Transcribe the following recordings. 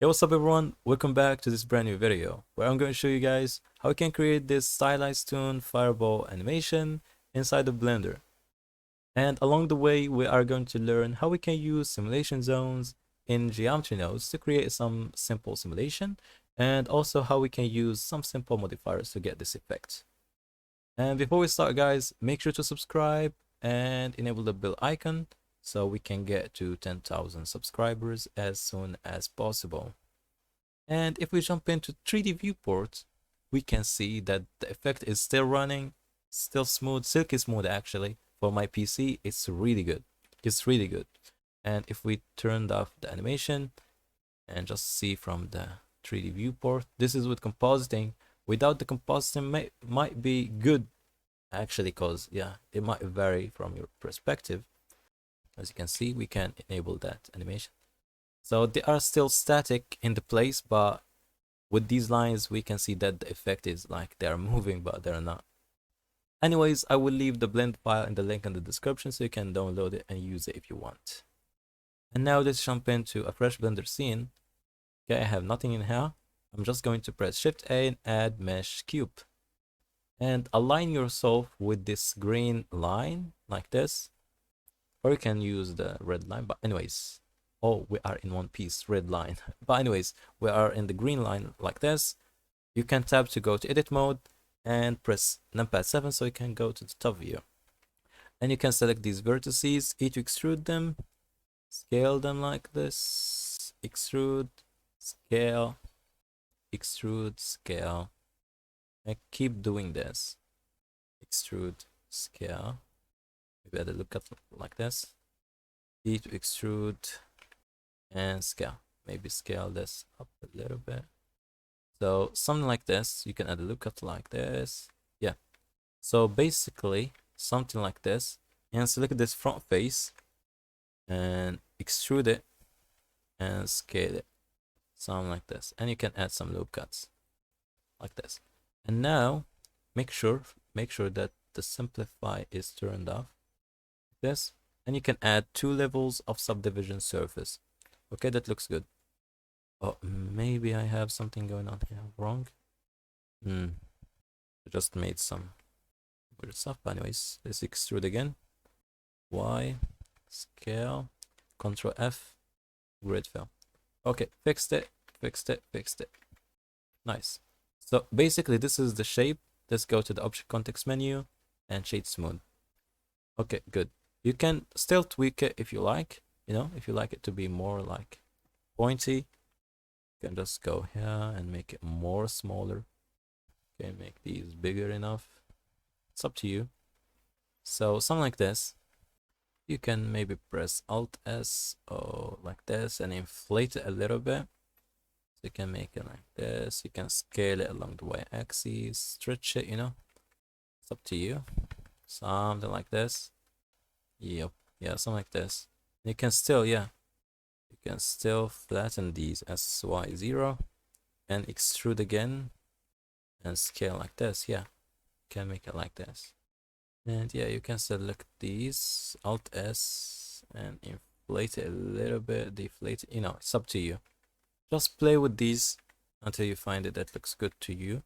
Hey, what's up everyone? Welcome back to this brand new video where I'm going to show you guys how we can create this stylized toon fireball animation inside of Blender. And along the way, we are going to learn how we can use simulation zones in geometry nodes to create some simple simulation, and also how we can use some simple modifiers to get this effect. And before we start, guys, make sure to subscribe and enable the bell icon so we can get to 10,000 subscribers as soon as possible. And if we jump into 3D viewport, we can see that the effect is still running, still smooth, silky smooth actually. For my PC, it's really good. It's really good. And if we turned off the animation and just see from the 3D viewport, this is with compositing. Without the compositing might be good actually, because yeah, it might vary from your perspective. As you can see, we can enable that animation. So they are still static in the place, but with these lines, we can see that the effect is like they are moving, but they're not. Anyways, I will leave the blend file in the link in the description so you can download it and use it if you want. And now let's jump into a fresh Blender scene. Okay, I have nothing in here. I'm just going to press Shift A and add Mesh Cube. And align yourself with this green line like this. Or you can use the red line, but anyways. Oh, we are in one piece, red line. But anyways, we are in the green line like this. You can tap to go to edit mode and press numpad 7 so you can go to the top view. And you can select these vertices, E to extrude them, scale them like this, extrude, scale, extrude, scale. And keep doing this. Extrude, scale. Maybe add a lookup like this. E to extrude and scale. Maybe scale this up a little bit. So something like this. You can add a lookup like this. Yeah. So basically something like this. And select this front face and extrude it and scale it. Something like this. And you can add some loop cuts like this. And now make sure that the simplify is turned off. This. And you can add 2 levels of subdivision surface. Okay, that looks good. Oh, maybe I have something going on here wrong. I just made some weird stuff. But anyways, let's extrude again. Y, scale, Control F, grid fill. Okay, fixed it. Nice. So basically, this is the shape. Let's go to the object context menu and shade smooth. Okay, good. You can still tweak it if you like. You know, if you like it to be more like pointy, you can just go here and make it more smaller. Okay, make these bigger enough. It's up to you. So something like this. You can maybe press Alt S or like this and inflate it a little bit. So you can make it like this. You can scale it along the y-axis, stretch it, you know. It's up to you. Something like this. Yep. Yeah, something like this. You can still, yeah. You can still flatten these as y0 and extrude again and scale like this. Yeah. You can make it like this. And yeah, you can select these, Alt S, and inflate it a little bit, deflate it, you know, it's up to you. Just play with these until you find it that looks good to you.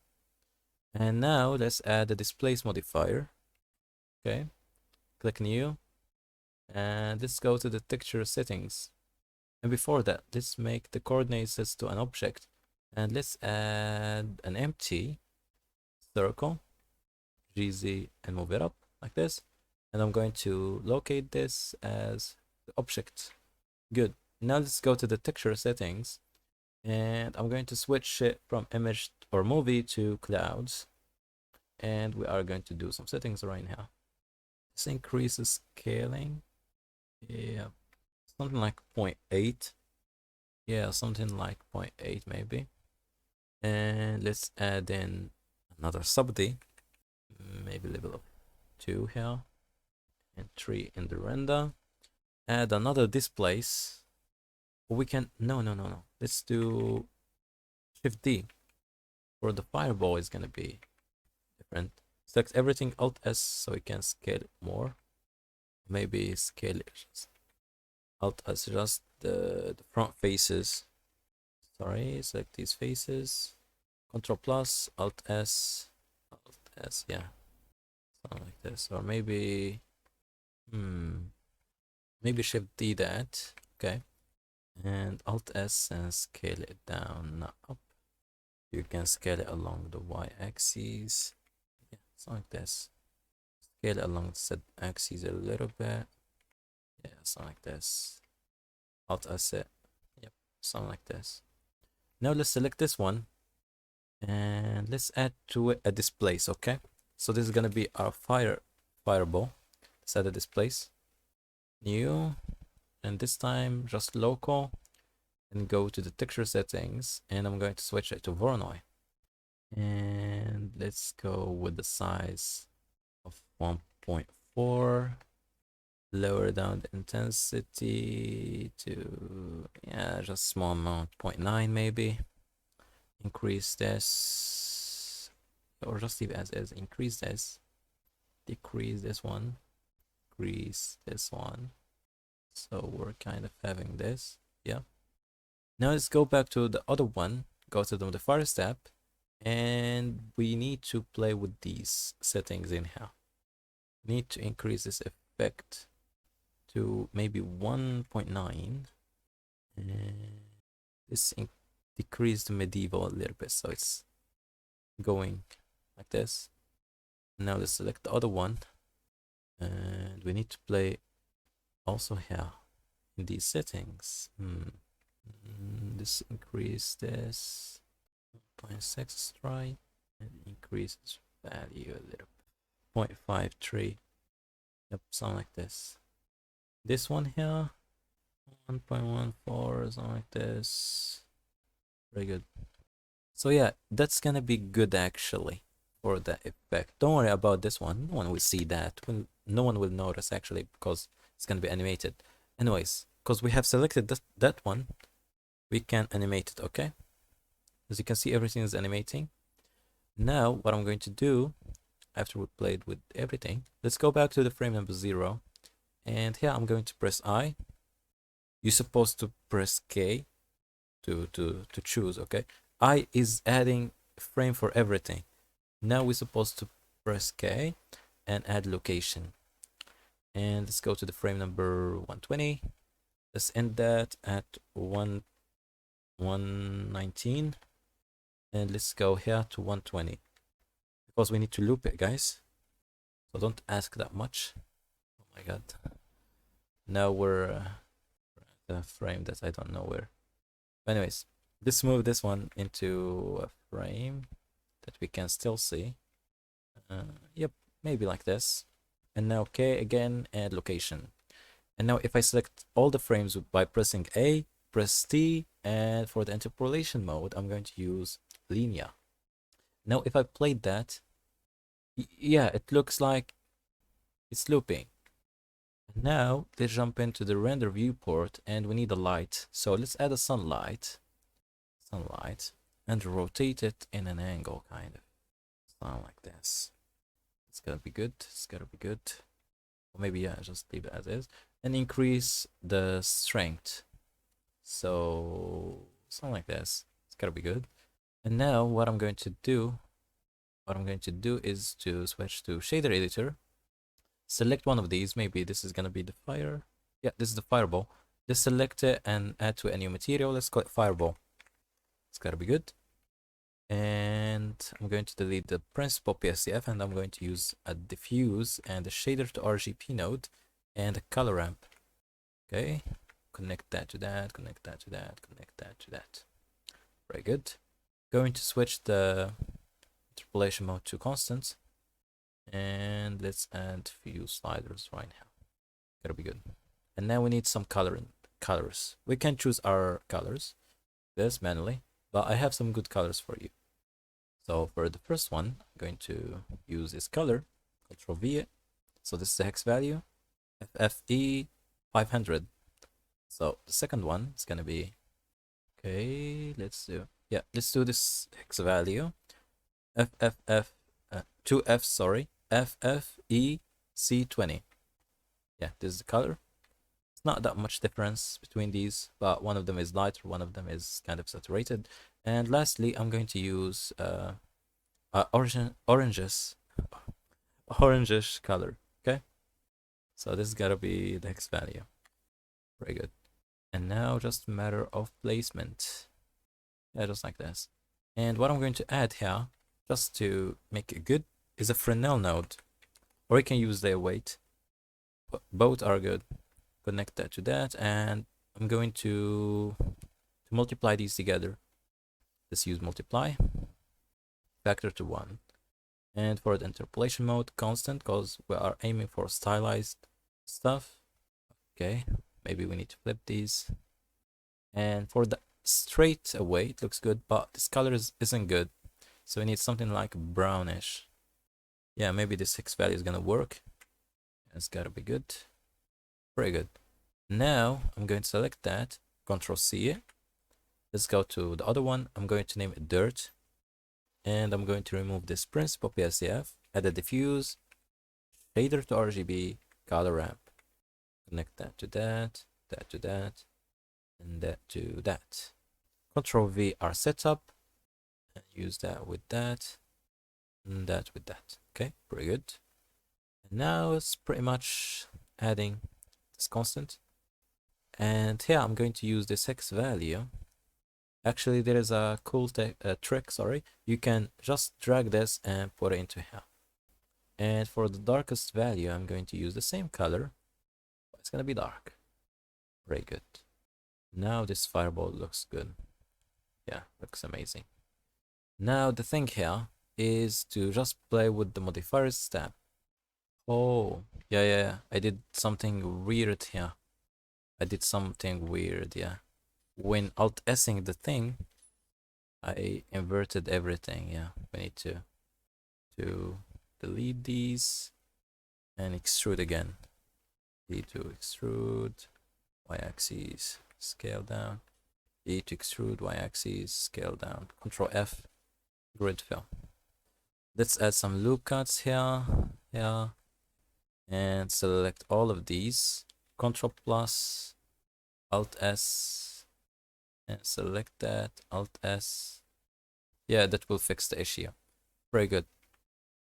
And now let's add a displace modifier. Okay, click new, and let's go to the texture settings. And before that, let's make the coordinates set to an object, and let's add an empty circle, GZ, and move it up like this. And I'm going to locate this as the object. Good. Now let's go to the texture settings, and I'm going to switch it from image or movie to clouds. And we are going to do some settings right now. This increases scaling. Yeah, something like 0.8. Yeah, something like 0.8 maybe. And let's add in another sub-D, maybe level of 2 here, and 3 in the render. Add another displace. We can, no. Let's do Shift D. For the fireball is gonna be different. Select everything, Alt S, so we can scale it more. Maybe scale it. Alt S, just the front faces. Sorry, select these faces. Control plus, Alt S, yeah, something like this. Or maybe, maybe Shift D that. Okay. And Alt S and scale it down, not up. You can scale it along the Y axis. Yeah, something like this. Scale it along the Z axis a little bit. Yeah, something like this. Alt S it. Yep, something like this. Now let's select this one and let's add to it a displace, okay? So this is gonna be our fireball. Let's add a displace. New, and this time just local, and go to the texture settings, and I'm going to switch it to Voronoi. And let's go with the size of 1.4. Lower down the intensity to, yeah, just small amount, 0.9 maybe. Increase this, or just leave as is. Increase this, decrease this one, increase this one. So we're kind of having this, yeah. Now let's go back to the other one, go to the modifier tab, and we need to play with these settings in here. We need to increase this effect to maybe 1.9, and this decrease the medieval a little bit, so it's going like this. Now let's select the other one, and we need to play also here in these settings. Let's increase this 0.6, try, and increase its value a little bit, 0.53. Yep, something like this. This one here, 1.14, something like this. Very good. So yeah, that's gonna be good actually for the effect. Don't worry about this one. No one will see that. No one will notice actually, because it's gonna be animated. Anyways, because we have selected that one, we can animate it, okay? As you can see, everything is animating. Now, what I'm going to do, after we played with everything, let's go back to the frame number 0. And here I'm going to press I. You're supposed to press K to choose, okay? I is adding frame for everything. Now we're supposed to press K and add location. And let's go to the frame number 120. Let's end that at 119. And let's go here to 120. Because we need to loop it, guys. So don't ask that much. Oh my god. Now we're at a frame that I don't know where. But anyways, let's move this one into a frame that we can still see. Yep, maybe like this. And now K again, and location. And now if I select all the frames by pressing A, press T, and for the interpolation mode, I'm going to use linear. Now if I played that, yeah, it looks like it's looping. Now let's jump into the render viewport, and we need a light. So let's add a sunlight, and rotate it in an angle, kind of something like this. It's gotta be good. It's gotta be good. Or maybe, yeah, just leave it as is, and increase the strength. So something like this. It's gotta be good. And now what I'm going to do is to switch to shader editor. Select one of these. Maybe this is gonna be the fire. Yeah, this is the fireball. Just select it and add to a new material. Let's call it fireball. It's gotta be good. And I'm going to delete the principal PSCF, and I'm going to use a diffuse and a shader to RGB node and a color ramp. Okay, connect that to that, connect that to that, connect that to that. Very good. Going to switch the interpolation mode to constant, and let's add few sliders right now. Gotta be good. And now we need some colors. We can choose our colors this manually, but I have some good colors for you. So for the first one, I'm going to use this color, Control V it. So this is the hex value, FFE 500. So the second one is gonna be, okay, let's do this hex value, FFF 2F, sorry, FFE C20. Yeah, this is the color. not that much difference between these, but one of them is lighter, one of them is kind of saturated. And lastly, I'm going to use oranges, orangish color. Okay, so this is gotta be the X value. Very good. And now just a matter of placement. Yeah, just like this. And what I'm going to add here, just to make it good, is a Fresnel node, or you can use their weight. Both are good. Connect that to that, and I'm going to multiply these together. Let's use multiply, factor to 1. And for the interpolation mode, constant, because we are aiming for stylized stuff. Okay, maybe we need to flip these. And for the straight away, it looks good, but this color isn't good. So we need something like brownish. Yeah, maybe this X value is gonna work. It's gotta be good. Very good. Now I'm going to select that, Control C. Let's go to the other one. I'm going to name it dirt. And I'm going to remove this principal PSCF, add a diffuse, shader to RGB, color ramp. Connect that to that, that to that, and that to that. Control V our setup, and use that with that, and that with that. Okay, pretty good. And now it's pretty much adding this constant. And here I'm going to use this X value. Actually, there is a cool trick, sorry. You can just drag this and put it into here. And for the darkest value, I'm going to use the same color, but it's gonna be dark. Very good. Now this fireball looks good. Yeah, looks amazing. Now the thing here is to just play with the modifiers tab. Oh, yeah. I did something weird here. Yeah. When Alt-S'ing the thing, I inverted everything. Yeah, we need to delete these and extrude again. E to extrude, y-axis, scale down. E to extrude, y-axis, scale down. Control F, grid fill. Let's add some loop cuts here, and select all of these. Control plus, Alt S, and select that, Alt S. Yeah, that will fix the issue. Very good.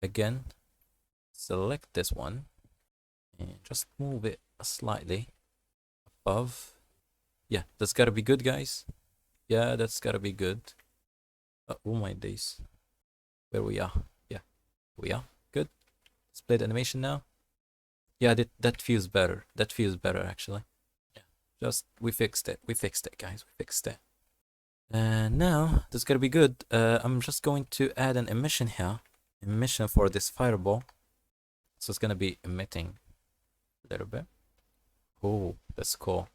Again, select this one and just move it slightly above. Yeah, that's gotta be good, guys. Yeah, that's gotta be good. Oh my days. Where we are. Yeah, we are. Good. Let's play the animation now. Yeah, that feels better. That feels better, actually. Yeah, just, we fixed it. We fixed it, guys. We fixed it. And now, that's gotta be good. I'm just going to add an emission here. Emission for this fireball. So it's gonna be emitting a little bit. Oh, that's cool.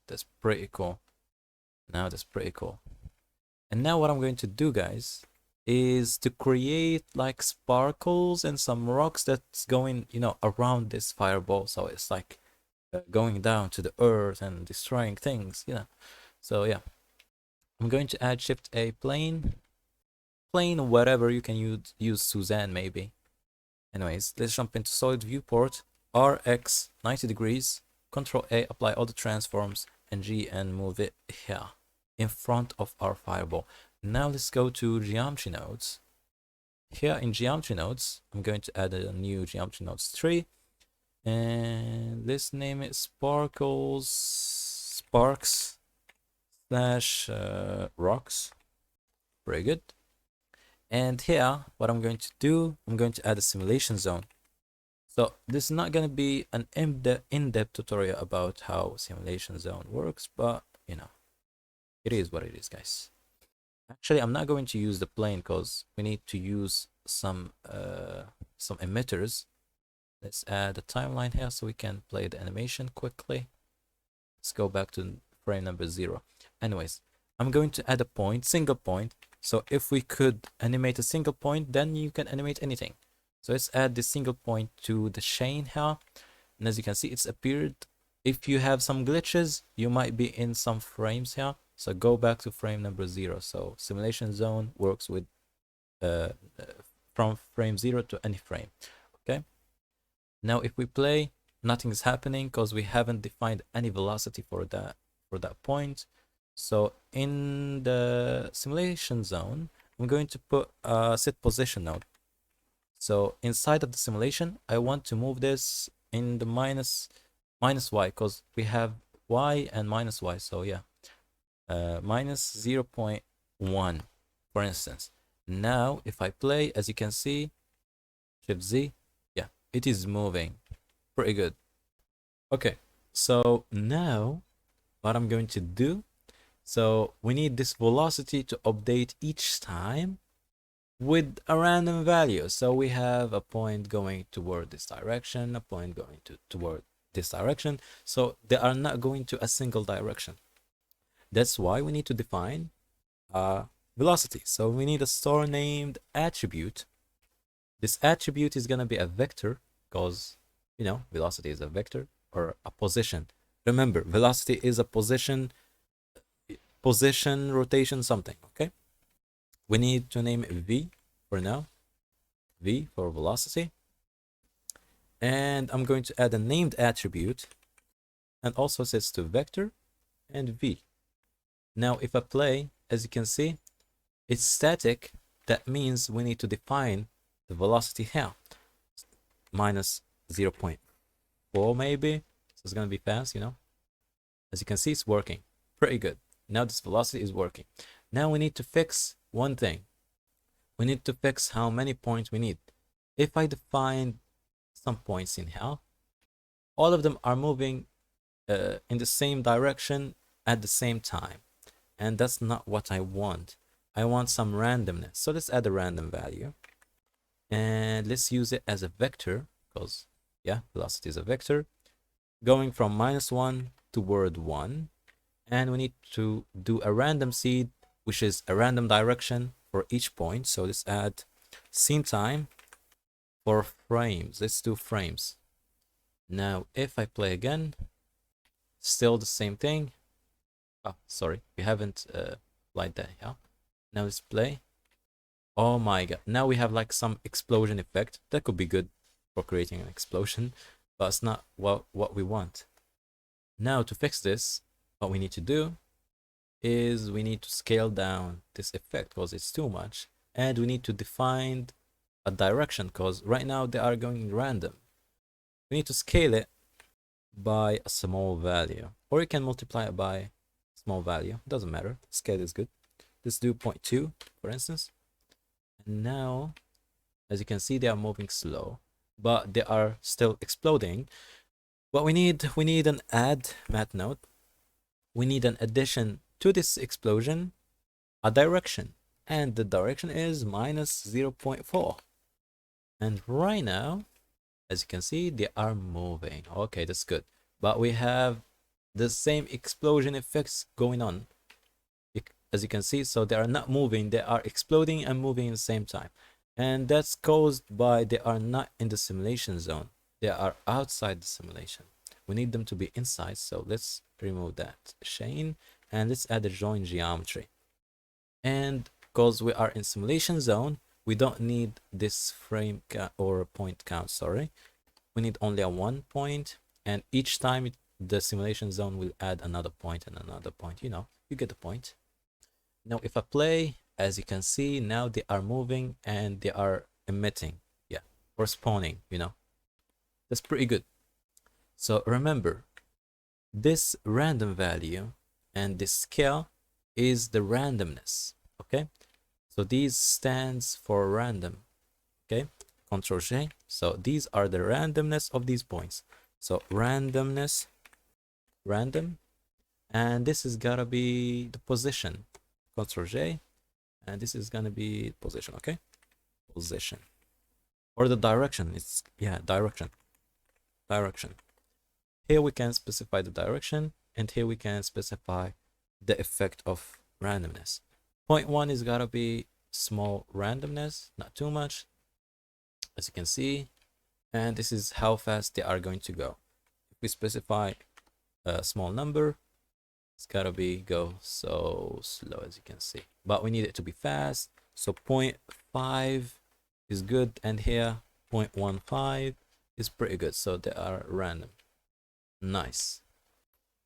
That's pretty cool. Now that's pretty cool. And now what I'm going to do, guys, is to create like sparkles and some rocks that's going, you know, around this fireball. So it's like going down to the earth and destroying things, you know. So yeah, I'm going to add Shift A plane, whatever you can use Suzanne maybe. Anyways, let's jump into solid viewport, RX 90 degrees, Control A, apply all the transforms, and G, and move it here in front of our fireball. Now let's go to geometry nodes. Here in geometry nodes, I'm going to add a new geometry nodes tree, and let's name it sparks slash rocks. Very good. And here, what I'm going to do, I'm going to add a simulation zone. So this is not going to be an in-depth tutorial about how simulation zone works, but you know, it is what it is, guys. Actually, I'm not going to use the plane because we need to use some emitters. Let's add a timeline here so we can play the animation quickly. Let's go back to frame number 0. Anyways, I'm going to add a point, single point. So if we could animate a single point, then you can animate anything. So let's add this single point to the chain here. And as you can see, it's appeared. If you have some glitches, you might be in some frames here. So go back to frame number 0. So simulation zone works with from frame 0 to any frame. Okay. Now if we play, nothing is happening because we haven't defined any velocity for that point. So in the simulation zone, I'm going to put a set position node. So inside of the simulation, I want to move this in the minus y, because we have y and minus y. So yeah, minus 0.1, for instance. Now, if I play, as you can see, Shift Z, yeah, it is moving pretty good. Okay, so now what I'm going to do, so we need this velocity to update each time with a random value. So we have a point going toward this direction, a point going toward this direction. So they are not going to a single direction. That's why we need to define velocity. So we need a store named attribute. This attribute is going to be a vector because, you know, velocity is a vector or a position. Remember, velocity is a position, rotation, something, okay? We need to name it V for now. V for velocity. And I'm going to add a named attribute and also sets to vector and V. Now, if I play, as you can see, it's static. That means we need to define the velocity here. Minus 0.4 maybe. So it's going to be fast, you know. As you can see, it's working pretty good. Now this velocity is working. Now we need to fix one thing. We need to fix how many points we need. If I define some points in here, all of them are moving in the same direction at the same time. And that's not what I want. I want some randomness. So let's add a random value. And let's use it as a vector, because, yeah, velocity is a vector. Going from -1 toward 1. And we need to do a random seed, which is a random direction for each point. So let's add scene time for frames. Let's do frames. Now, if I play again, still the same thing. Oh, sorry, we haven't applied that. Yeah. Now let's play. Oh my god. Now we have like some explosion effect. That could be good for creating an explosion, but it's not what we want. Now to fix this, what we need to do is we need to scale down this effect because it's too much. And we need to define a direction because right now they are going random. We need to scale it by a small value, or you can multiply it by small value. Doesn't matter. Scale is good. Let's do 0.2, for instance. And now, as you can see, they are moving slow, but they are still exploding. What we need an add math node. We need an addition to this explosion, a direction, and the direction is minus 0.4. And right now, as you can see, they are moving. Okay, that's good. But we have the same explosion effects going on. As you can see, so they are not moving, they are exploding and moving at the same time. And that's caused by they are not in the simulation zone. They are outside the simulation. We need them to be inside, so let's remove that chain and let's add a join geometry. And because we are in simulation zone, we don't need this frame or point count, sorry. We need only a 1 point, and each time the simulation zone will add another point and another point. You know, you get the point. Now, if I play, as you can see, now they are moving and they are emitting, yeah, or spawning, you know. That's pretty good. So remember, this random value and this scale is the randomness, okay? So these stands for random, okay? Control J. So these are the randomness of these points. So randomness, random, and this is gotta be the position. Control J, and this is gonna be position, okay? Position. Or the direction, it's, yeah, direction. Here we can specify the direction, and here we can specify the effect of randomness. 0.1 is gotta be small randomness, not too much, as you can see, and this is how fast they are going to go. If we specify a small number, it's gotta be go so slow, as you can see, but we need it to be fast. So 0.5 is good, and here 0.15, is pretty good. So they are random. Nice.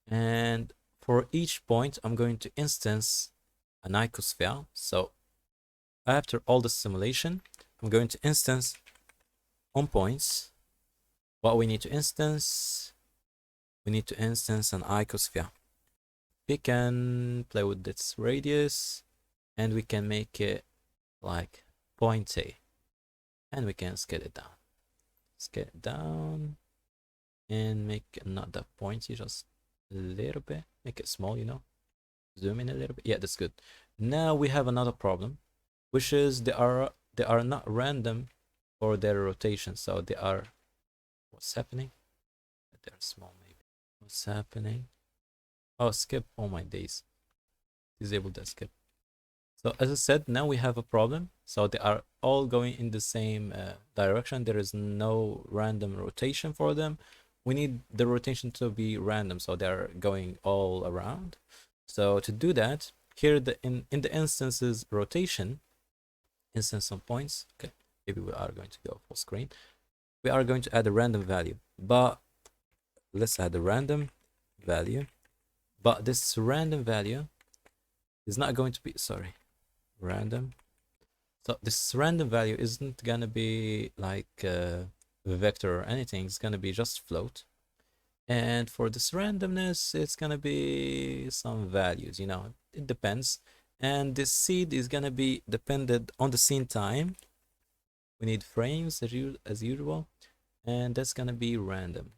And for each point, I'm going to instance an icosphere. So after all the simulation, I'm going to instance on points. What we need to instance, we need to instance an icosphere. We can play with its radius and we can make it like pointy, and we can scale it down. Scale it down and make it not that pointy, just a little bit. Make it small, you know. Zoom in a little bit. Yeah, that's good. Now we have another problem, which is they are not random for their rotation. So they are, what's happening? They're small maybe. What's happening? Oh, skip. Oh my days. Disable that skip. So as I said, now we have a problem. So they are all going in the same direction. There is no random rotation for them. We need the rotation to be random, so they're going all around. So to do that, here in the instances rotation, instance on points, okay, maybe we are going to go full screen. We are going to add a random value, but let's add a random value. But this random value is not going to be, sorry, random. So this random value isn't gonna be like a vector or anything. It's gonna be just float. And for this randomness, it's gonna be some values, you know, it depends. And this seed is gonna be dependent on the scene time. We need frames as usual, and that's gonna be random.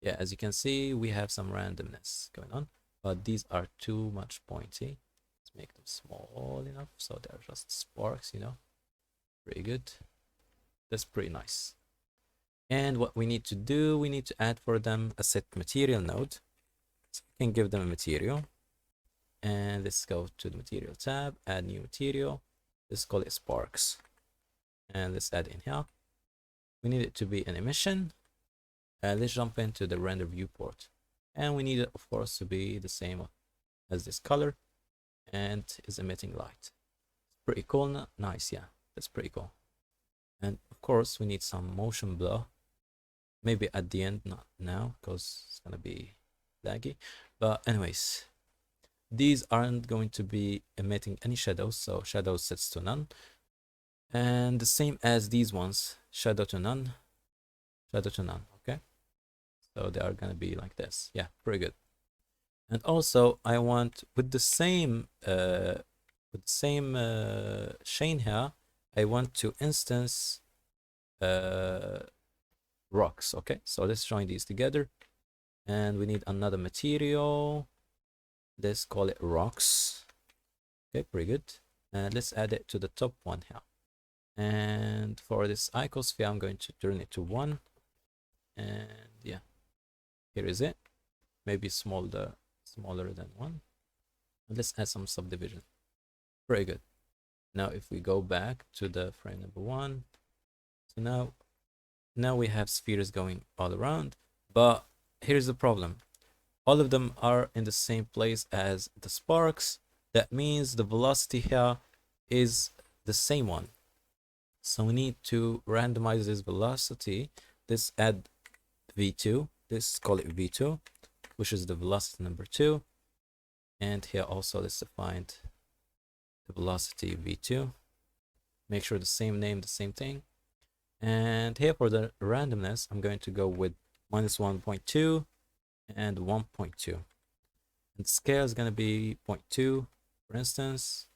Yeah, as you can see, we have some randomness going on, but these are too much pointy. Let's make them small enough so they're just sparks, you know. Pretty good. That's pretty nice. And what we need to do, we need to add for them a set material node. So we can give them a material. And let's go to the material tab, add new material. Let's call it sparks. And let's add in here. We need it to be an emission. Let's jump into the render viewport. And we need it, of course, to be the same as this color and is emitting light. Pretty cool. Nice, yeah, that's pretty cool. And of course, we need some motion blur. Maybe at the end, not now, because it's gonna be laggy. But anyways, these aren't going to be emitting any shadows, so shadow sets to none. And the same as these ones, shadow to none, okay? So they are gonna be like this. Yeah, pretty good. And also, I want with the same chain here, I want to instance rocks. Okay, so let's join these together, and we need another material. Let's call it rocks. Okay, pretty good. And let's add it to the top one here. And for this icosphere, I'm going to turn it to 1. And yeah, here is it. Maybe smaller than 1. And let's add some subdivision. Very good. Now if we go back to the frame number 1, so now we have spheres going all around, but here's the problem. All of them are in the same place as the sparks. That means the velocity here is the same one. So we need to randomize this velocity. Let's add v2. Let's call it v2, which is the velocity number 2. And here also let's define the velocity v2. Make sure the same name, the same thing. And here for the randomness, I'm going to go with -1.2 and 1.2. And scale is going to be 0.2, for instance.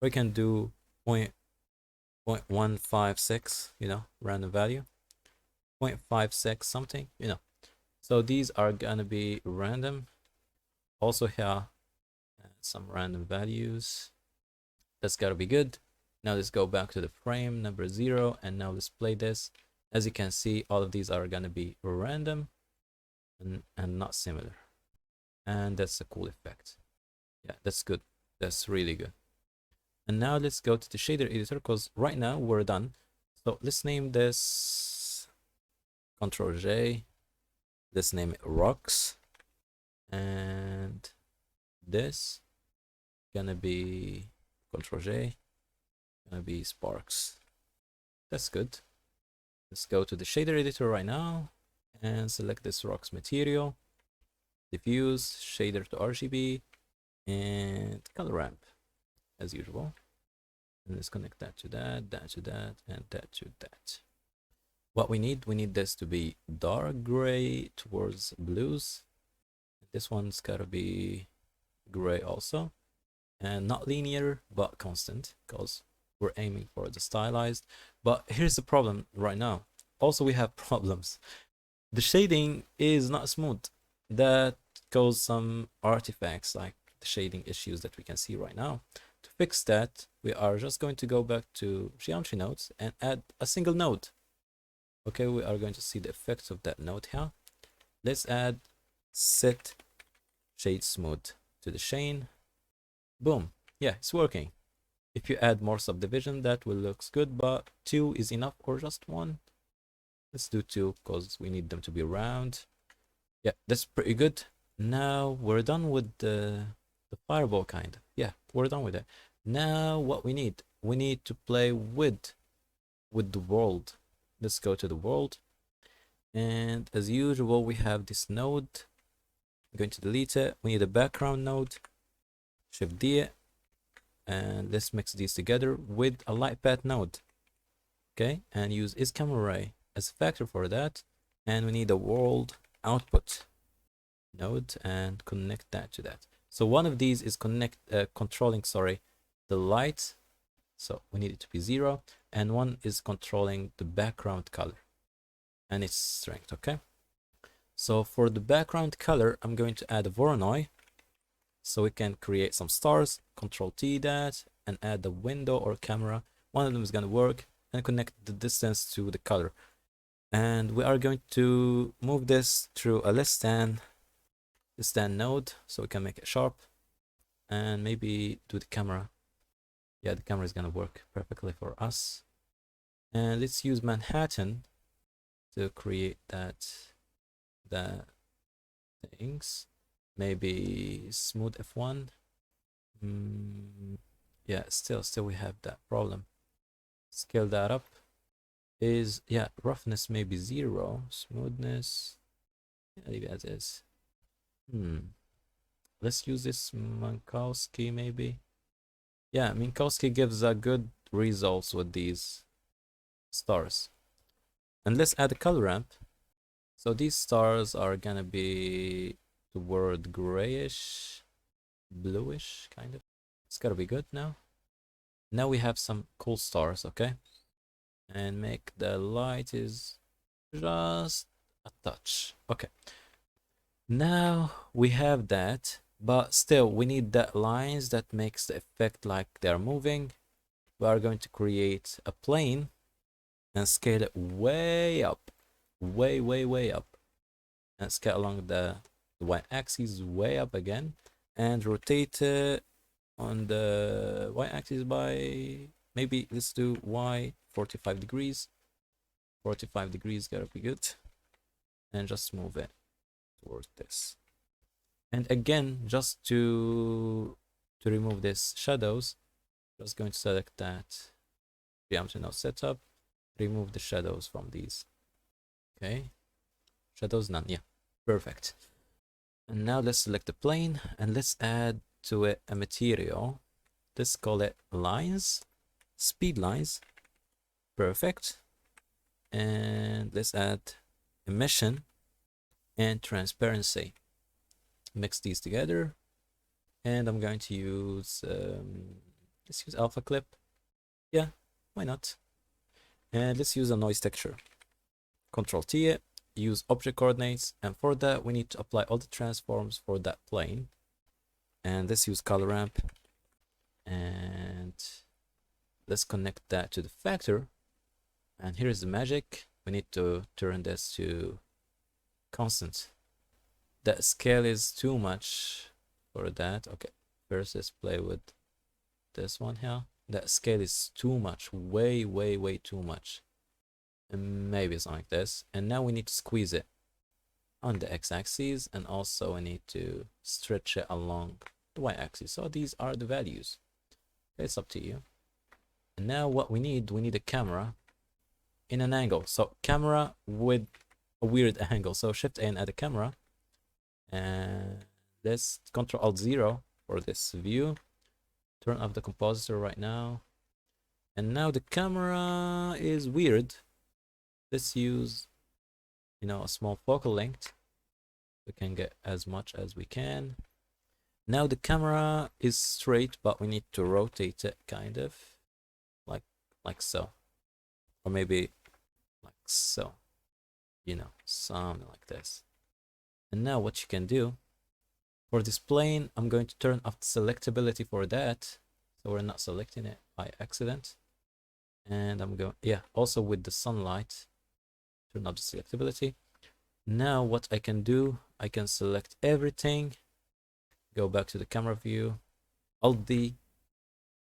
We can do 0.156, you know, random value. 0.56 something, you know. So these are going to be random. Also here, some random values. That's got to be good. Now let's go back to the frame number 0, and now let's play this. As you can see, all of these are going to be random and not similar. And that's a cool effect. Yeah, that's good. That's really good. And now let's go to the shader editor, because right now we're done. So let's name this Ctrl J. Let's name it rocks. And this gonna be Ctrl J. Gonna be sparks. That's good. Let's go to the shader editor right now and select this rocks material, diffuse, shader to RGB, and color ramp as usual. And let's connect that to that, that to that, and that to that. What we need this to be dark gray towards blues. This one's gotta be gray also, and not linear but constant, because we're aiming for the stylized. But here's the problem right now. Also, we have problems. The shading is not smooth. That causes some artifacts like the shading issues that we can see right now. To fix that, we are just going to go back to geometry nodes and add a single node. Okay, we are going to see the effects of that node here. Let's add set shade smooth to the chain. Boom. Yeah, it's working. If you add more subdivision, that will look good, but 2 is enough, or just 1. Let's do 2 because we need them to be round. Yeah, that's pretty good. Now we're done with the fireball kind. Yeah, we're done with it. Now what we need to play with the world. Let's go to the world, and as usual we have this node. I'm going to delete it. We need a background node. Shift D it, and let's mix these together with a light path node. Okay, and use isCameraRay as a factor for that. And we need a world output node and connect that to that. So one of these is controlling, the light. So we need it to be 0, and one is controlling the background color and its strength. Okay. So for the background color, I'm going to add a Voronoi, so we can create some stars. Control T that and add the window or camera. One of them is going to work, and connect the distance to the color. And we are going to move this through a less than node, so we can make it sharp, and maybe do the camera. Yeah, the camera is gonna work perfectly for us. And let's use Manhattan to create the things. Maybe smooth F1. Yeah, still we have that problem. Scale that up. Yeah, roughness maybe 0, smoothness, yeah, leave it as is. Let's use this Minkowski maybe. Yeah, Minkowski gives a good results with these stars. And let's add a color ramp. So these stars are gonna be toward grayish, bluish kind of. It's gotta be good now. Now we have some cool stars, okay? And make the light is just a touch. Okay. Now we have that, but still we need that lines that makes the effect like they're moving. We are going to create a plane and scale it way up, way up, and scale along the y-axis way up again, and rotate it on the y-axis by, maybe let's do y 45 degrees. 45 degrees gotta be good, and just move it towards this. And again, just to remove this shadows, just going to select that geometry node setup, remove the shadows from these. Okay, shadows none. Yeah, perfect. And now let's select the plane, and let's add to it a material. Let's call it lines, speed lines. Perfect. And let's add emission and transparency. Mix these together, and I'm going to use let's use alpha clip. Yeah, why not? And let's use a noise texture. Control T it, use object coordinates, and for that we need to apply all the transforms for that plane. And let's use color ramp, and let's connect that to the factor. And here is the magic. We need to turn this to constant. That scale is too much for that. Okay, first let's play with this one here. That scale is too much, way too much. And maybe it's like this. And now we need to squeeze it on the x-axis, and also we need to stretch it along the y-axis. So these are the values. It's up to you. And now what we need a camera. in an angle. So camera with a weird angle. So Shift A and add a camera. And let's Control Alt 0 for this view. Turn off the compositor right now. And now the camera is weird. Let's use, a small focal length. We can get as much as we can. Now the camera is straight, but we need to rotate it kind of like so, or maybe like so, something like this. And now what you can do for this plane, I'm going to turn off the selectability for that, so we're not selecting it by accident. And I'm going, also with the sunlight, turn off the selectability. Now what I can do, I can select everything, go back to the camera view, Alt D,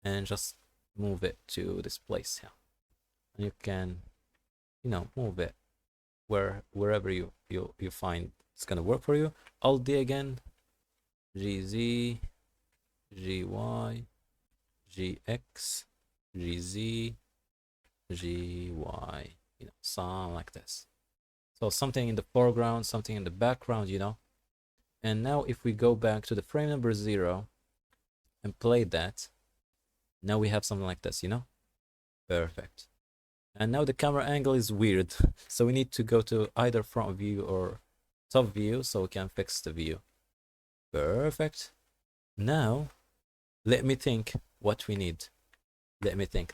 and just move it to this place here. And you can, move it wherever you find it's gonna work for you. Alt D again, GZ, GY, GX, GZ, GY, something like this. So something in the foreground, something in the background, And now if we go back to the frame number 0 and play that, now we have something like this, Perfect. And now the camera angle is weird. So we need to go to either front view or top view so we can fix the view. Perfect. Now, let me think what we need. Let me think.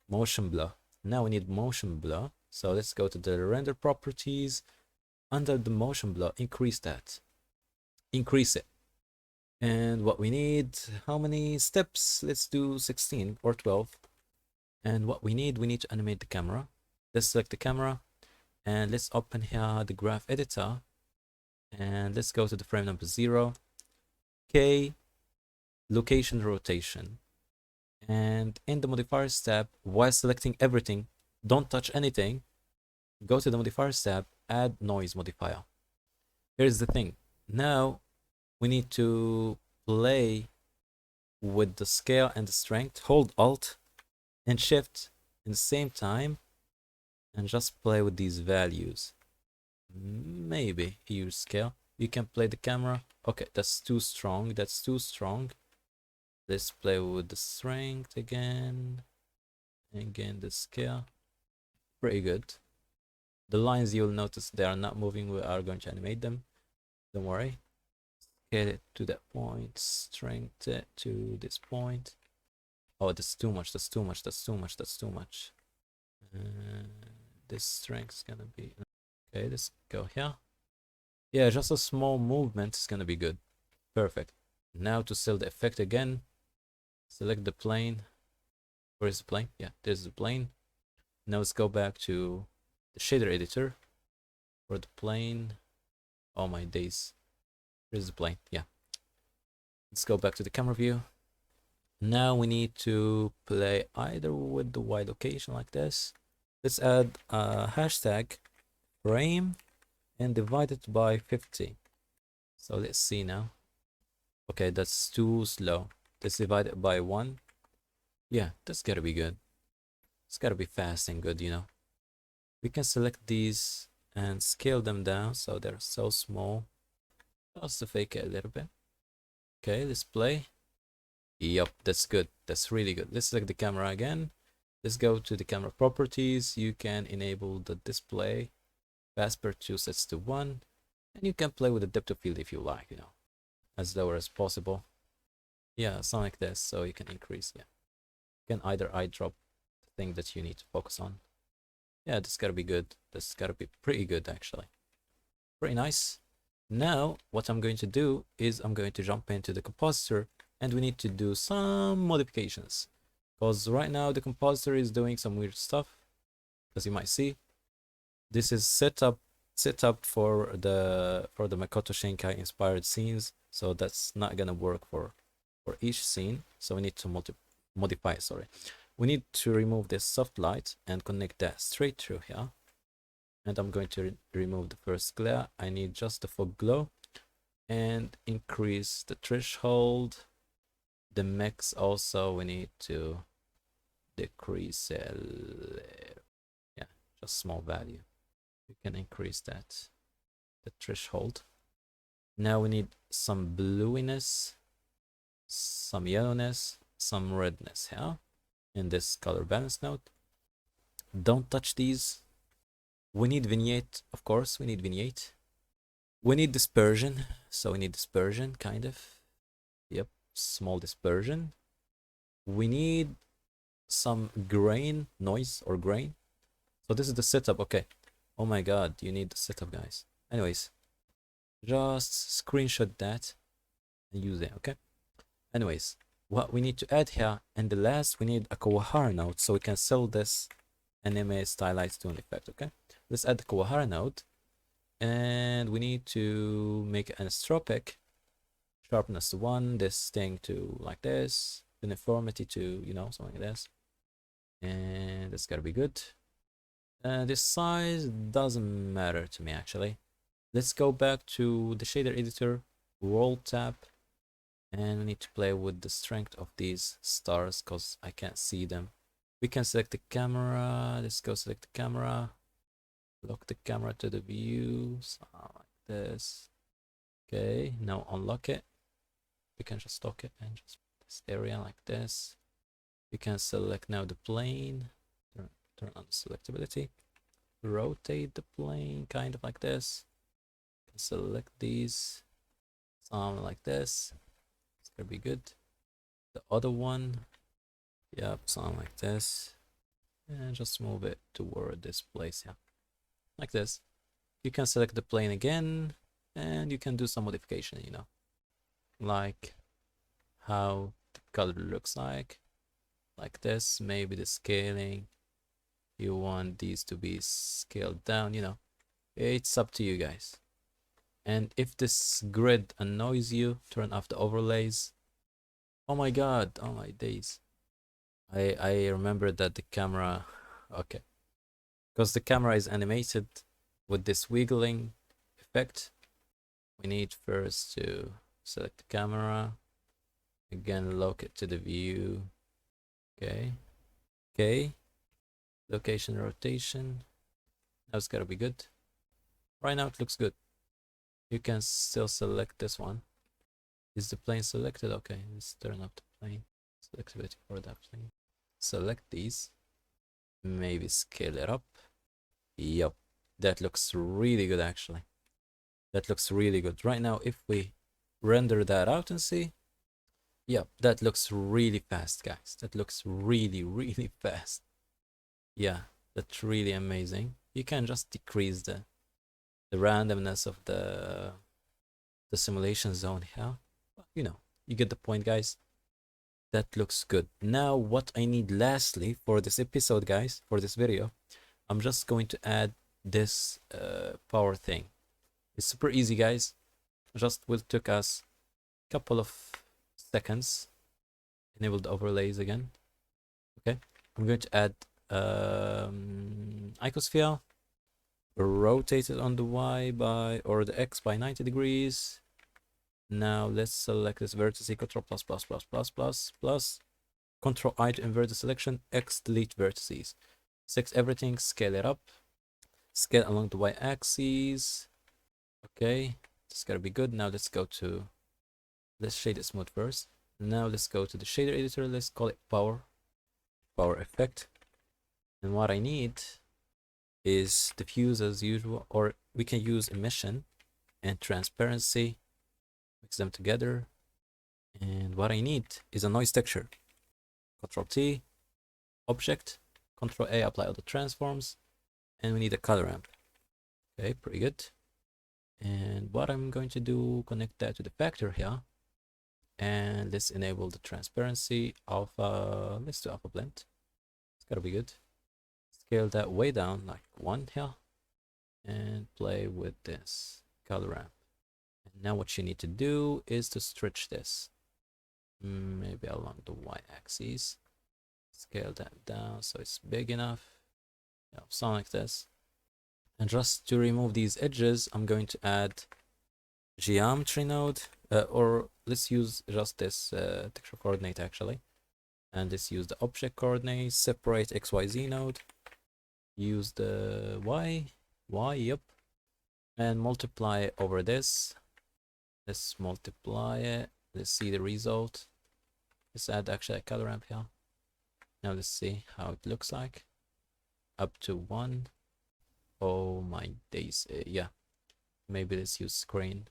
Motion blur. Now we need motion blur. So let's go to the render properties. Under the motion blur, increase that. Increase it. And what we need, how many steps? Let's do 16 or 12. And what we need to animate the camera. Let's select the camera and let's open here the graph editor. And let's go to the frame number 0. K, location rotation. And in the modifiers tab, while selecting everything, don't touch anything. Go to the modifiers tab, add noise modifier. Here's the thing. Now we need to play with the scale and the strength. Hold Alt and Shift in the same time and just play with these values. Maybe use scale. You can play the camera. Okay, that's too strong. Let's play with the strength again. Again, the scale. Pretty good. The lines, you'll notice they are not moving. We are going to animate them. Don't worry. Scale it to that point. Strength it to this point. Oh, that's too much. This strength is gonna be okay. Let's go here. Yeah, just a small movement is gonna be good. Perfect. Now to sell the effect again, select the plane. Where is the plane? Yeah, there's the plane. Now let's go back to the shader editor for the plane. Oh my days. Where's the plane? Yeah. Let's go back to the camera view. Now we need to play either with the Y location like this. Let's add a hashtag frame and divide it by 50. So let's see now. Okay, that's too slow. Let's divide it by 1. Yeah, that's gotta be good. It's gotta be fast and good, We can select these and scale them down so they're so small. Just to fake it a little bit. Okay, let's play. Yup, that's good. That's really good. Let's select the camera again. Let's go to the camera properties. You can enable the display. Fast per 2 sets to 1. And you can play with the depth of field if you like, as lower as possible. Yeah, something like this. So you can increase, You can either eyedrop the thing that you need to focus on. Yeah, this gotta be good. This gotta be pretty good, actually. Pretty nice. Now, what I'm going to do is I'm going to jump into the compositor and we need to do some modifications. Because right now the compositor is doing some weird stuff. As you might see, this is set up for the Makoto Shinkai inspired scenes. So that's not gonna work for each scene. So we need to modify it, sorry. We need to remove this soft light and connect that straight through here. And I'm going to remove the first glare. I need just the fog glow and increase the threshold. The mix also we need to decrease it. just small value. You can increase that, the threshold. Now we need some bluiness, some yellowness, some redness here in this color balance node. Don't touch these. We need vignette, of course, we need vignette. We need dispersion, so we need dispersion, kind of. Yep, small dispersion. We need some grain, noise or grain. So this is the setup, okay. Oh my god, you need the setup, guys. Anyways, just screenshot that and use it, okay? Anyways, what we need to add here, and the last, we need a Kawahara node so we can sell this anime stylized tune effect, okay? Let's add the Kawahara node, and we need to make an anisotropic, sharpness to 1, this thing to like this, uniformity to, you know, something like this, and that's gotta be good. This size doesn't matter to me actually. Let's go back to the shader editor, world tab, and we need to play with the strength of these stars because I can't see them. We can select the camera. Let's go select the camera, lock the camera to the view, so like this. Okay, now unlock it. We can just lock it and just this area like this. We can select now the plane, turn on the selectability, rotate the plane kind of like this. Select these, something like this. It's gonna be good. The other one, yep, something like this, and just move it toward this place, yeah, like this. You can select the plane again, and you can do some modification, you know, like how the color looks like this. Maybe the scaling, you want these to be scaled down, you know, it's up to you guys. And if this grid annoys you, turn off the overlays. Oh my god, oh my days. I remember that the camera, okay, because the camera is animated with this wiggling effect. We need first to select the camera, again lock it to the view. Okay, location rotation, now it's gotta be good. Right now it looks good. You can still select this one. Is the plane selected? Okay, let's turn up the plane selectivity for that plane. Select these, maybe scale it up. Yup, that looks really good actually. That looks really good. Right now, if we render that out and see, yep, that looks really fast, guys. That looks really, really fast. Yeah, that's really amazing. You can just decrease the randomness of the simulation zone here. But, you know, you get the point, guys. That looks good. Now, what I need lastly for this episode, guys, for this video, I'm just going to add this power thing. It's super easy, guys. Just will took us a couple of seconds. Enable the overlays again. Okay, I'm going to add icosphere, rotate it on the Y by, or the X by 90 degrees. Now let's select this vertex, Ctrl plus plus plus plus plus plus, Ctrl I to invert the selection, X delete vertices. Select everything, scale it up, scale along the Y axis. Okay, it's gotta be good. Now let's go to, let's shade it smooth first. Now let's go to the shader editor, let's call it power effect. And what I need is diffuse as usual, or we can use emission and transparency, mix them together. And what I need is a noise texture. Control T, object, Control A, apply all the transforms, and we need a color ramp. Okay, pretty good. And what I'm going to do, connect that to the factor here, and let's enable the transparency alpha. Let's do alpha blend. It's gotta be good. Scale that way down, like 1 here, and play with this color ramp. And now what you need to do is to stretch this, maybe along the y-axis. Scale that down so it's big enough, something like this. And just to remove these edges, I'm going to add geometry node, or let's use just this texture coordinate actually. And let's use the object coordinate, separate XYZ node. use the y, yep, and multiply it over this. Let's multiply it. Let's see the result. Let's add actually a color ramp here. Now let's see how it looks like. Up to 1. Oh my days. Yeah, maybe let's use screen.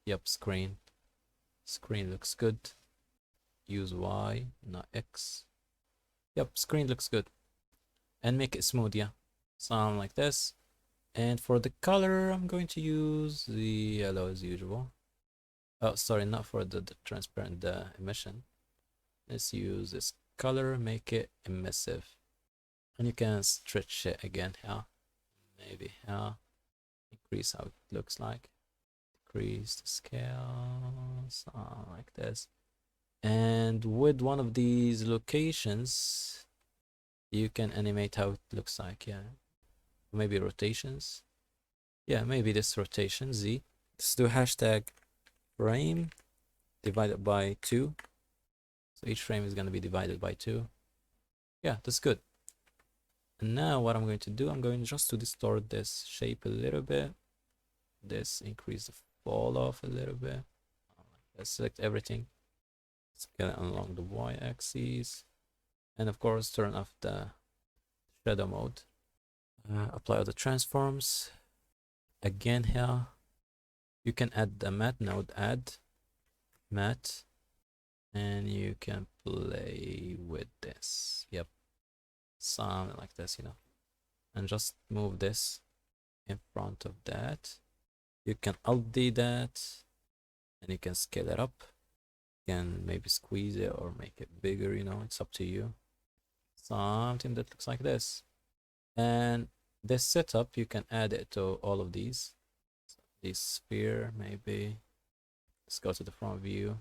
Yep, screen. Screen looks good. Use Y, not X. Yep, screen looks good. And make it smooth, yeah. Something like this. And for the color, I'm going to use the yellow as usual. Oh, sorry, not for the transparent emission. Let's use this color, make it emissive. And you can stretch it again here. Maybe here. Increase how it looks like. Decrease the scale. Something like this. And with one of these locations, you can animate how it looks like, yeah. Maybe rotations. Yeah, maybe this rotation, Z. Let's do hashtag frame divided by 2. So each frame is going to be divided by 2. Yeah, that's good. And now what I'm going to do, I'm going just to distort this shape a little bit. This, increase the fall off a little bit. Let's select everything. Scale it along the y-axis. And of course, turn off the shadow mode. Apply all the transforms. Again here, you can add the matte node, add matte, and you can play with this. Yep, something like this, you know. And just move this in front of that. You can Alt D that, and you can scale it up. You can maybe squeeze it or make it bigger, you know, it's up to you. Something that looks like this. And this setup, you can add it to all of these. So this sphere, maybe. Let's go to the front view.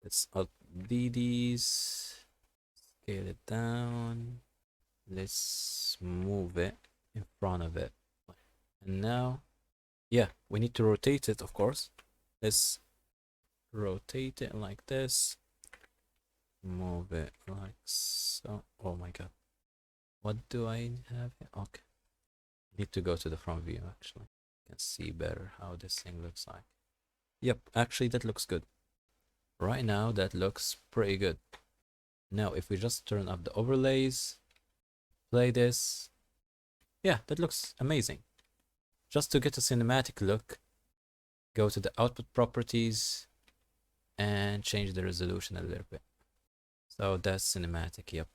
Let's Alt D these. Scale it down. Let's move it in front of it. And now, yeah, we need to rotate it, of course. Let's rotate it like this. Move it like so. Oh my god. What do I have here? Okay. Need to go to the front view actually. You can see better how this thing looks like. Yep, actually that looks good. Right now that looks pretty good. Now if we just turn up the overlays, play this. Yeah, that looks amazing. Just to get a cinematic look, go to the output properties and change the resolution a little bit. So that's cinematic, yep.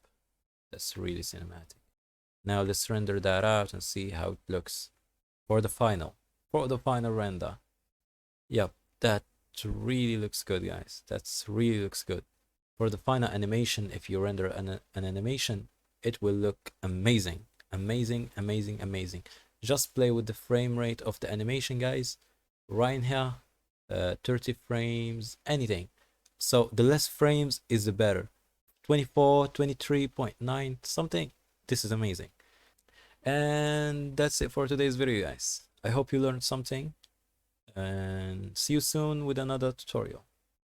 That's really cinematic. Now let's render that out and see how it looks for the final render. Yep, that really looks good, guys. That's really looks good. For the final animation, if you render an animation, it will look amazing. Amazing, amazing, amazing. Just play with the frame rate of the animation, guys. Right in here, 30 frames, anything. So the less frames is the better. 24, 23.9, something. This is amazing. And that's it for today's video, guys. I hope you learned something, and see you soon with another tutorial.